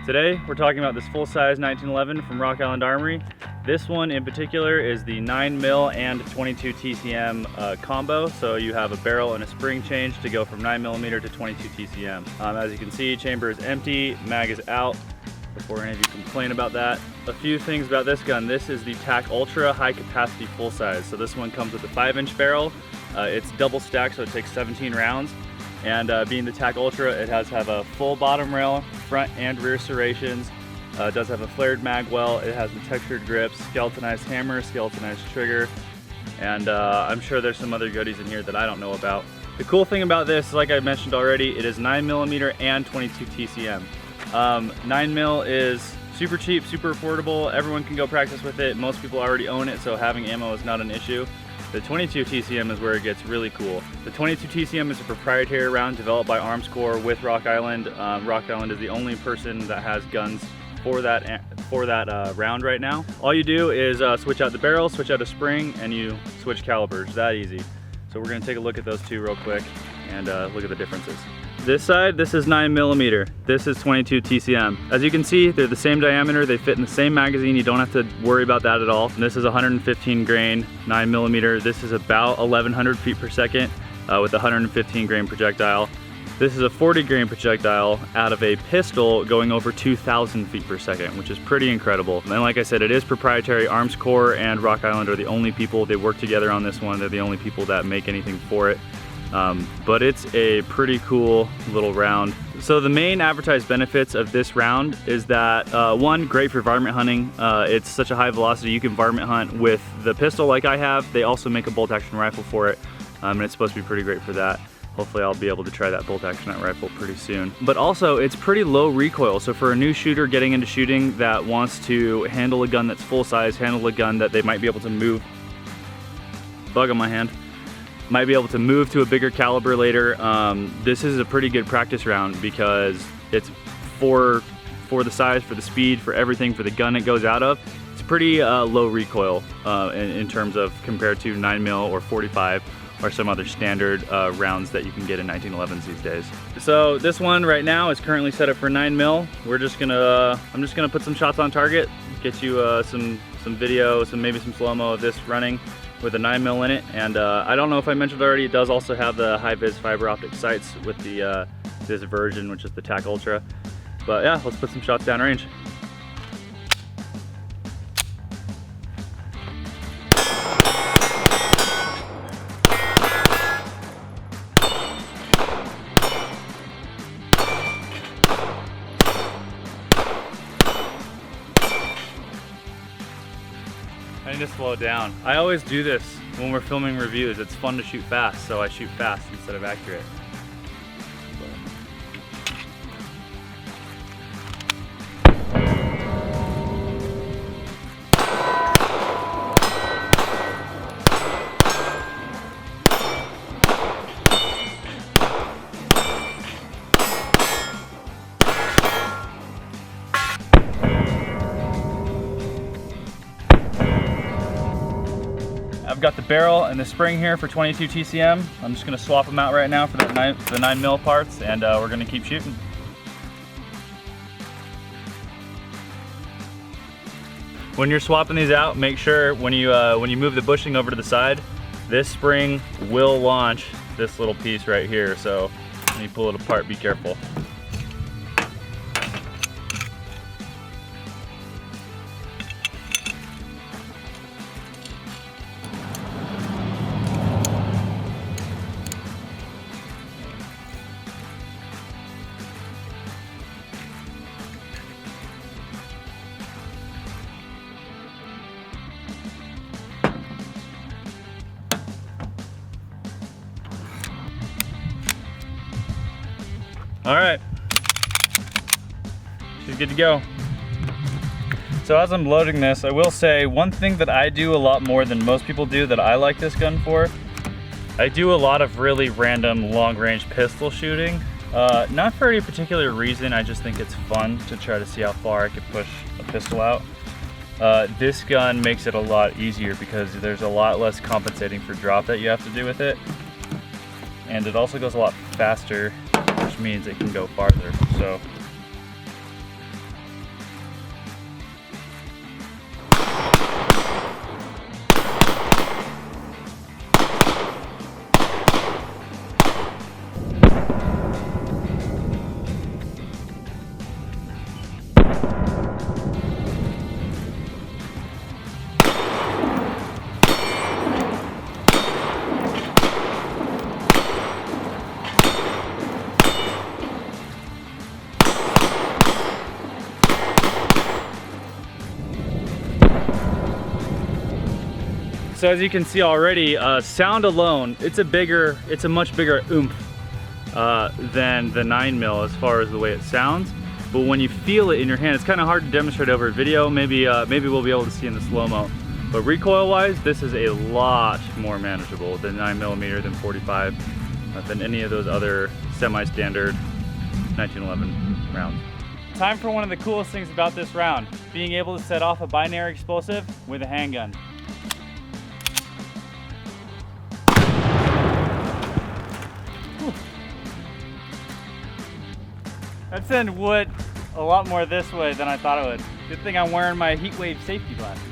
Today we're talking about this full-size 1911 from Rock Island Armory. This one in particular is the 9mm and 22 TCM combo. So you have a barrel and a spring change to go from 9mm to 22 TCM. As you can see, chamber is empty, mag is out, before any of you complain about that. A few things about this gun. This is the Tac Ultra high capacity full size. So this one comes with a 5-inch barrel. It's double stacked, so it takes 17 rounds. And being the Tac Ultra, it has a full bottom rail, front and rear serrations. It does have a flared mag well. It has the textured grips, skeletonized hammer, skeletonized trigger, and I'm sure there's some other goodies in here that I don't know about. The cool thing about this, like I mentioned already, it is 9mm and 22 TCM. 9mm is super cheap, super affordable. Everyone can go practice with it. Most people already own it, so having ammo is not an issue. The 22 TCM is where it gets really cool. The 22 TCM is a proprietary round developed by Arms Corps with Rock Island. Rock Island is the only person that has guns for that round right now. All you do is switch out the barrel, switch out a spring, and you switch calibers. That easy. So we're gonna take a look at those two real quick and look at the differences. This side, this is 9mm. This is 22 TCM. As you can see, they're the same diameter. They fit in the same magazine. You don't have to worry about that at all. And this is 115 grain 9mm. This is about 1100 feet per second with a 115 grain projectile. This is a 40 grain projectile out of a pistol going over 2,000 feet per second, which is pretty incredible. And like I said, it is proprietary. Arms Corps and Rock Island are the only people, they work together on this one. They're the only people that make anything for it. But it's a pretty cool little round. So the main advertised benefits of this round is that one, great for varmint hunting. It's such a high velocity, you can varmint hunt with the pistol like I have. They also make a bolt action rifle for it, and it's supposed to be pretty great for that. Hopefully I'll be able to try that bolt action rifle pretty soon. But also it's pretty low recoil. So for a new shooter getting into shooting that wants to handle a gun that's full size, handle a gun that they might be able to move, bug on my hand, might be able to move to a bigger caliber later. This is a pretty good practice round because it's for the size, for the speed, for everything, for the gun it goes out of. It's pretty low recoil in terms of compared to 9mm or 45 or some other standard rounds that you can get in 1911s these days. So this one right now is currently set up for 9mm. We're just gonna, I'm just gonna put some shots on target, get you some video, maybe some slow-mo of this running with a 9mm in it. And I don't know if I mentioned already, it does also have the high-vis fiber optic sights with the this version, which is the Tac Ultra. But yeah, let's put some shots downrange. I need to slow down. I always do this when we're filming reviews. It's fun to shoot fast, so I shoot fast instead of accurate. I've got the barrel and the spring here for 22 TCM. I'm just gonna swap them out right now for the 9mm parts, and we're gonna keep shooting. When you're swapping these out, make sure when you move the bushing over to the side, this spring will launch this little piece right here. So when you pull it apart, be careful. All right, she's good to go. So as I'm loading this, I will say one thing that I do a lot more than most people do that I like this gun for, I do a lot of really random long-range pistol shooting. Not for any particular reason, I just think it's fun to try to see how far I can push a pistol out. This gun makes it a lot easier because there's a lot less compensating for drop that you have to do with it. And it also goes a lot faster, which means it can go farther. So So as you can see already, sound alone, it's a much bigger oomph than the 9mm as far as the way it sounds. But when you feel it in your hand, it's kind of hard to demonstrate over video. Maybe we'll be able to see in the slow-mo. But recoil-wise, this is a lot more manageable than 9mm, than 45, than any of those other semi-standard 1911 rounds. Time for one of the coolest things about this round, being able to set off a binary explosive with a handgun. That sent wood a lot more this way than I thought it would. Good thing I'm wearing my heat wave safety glasses.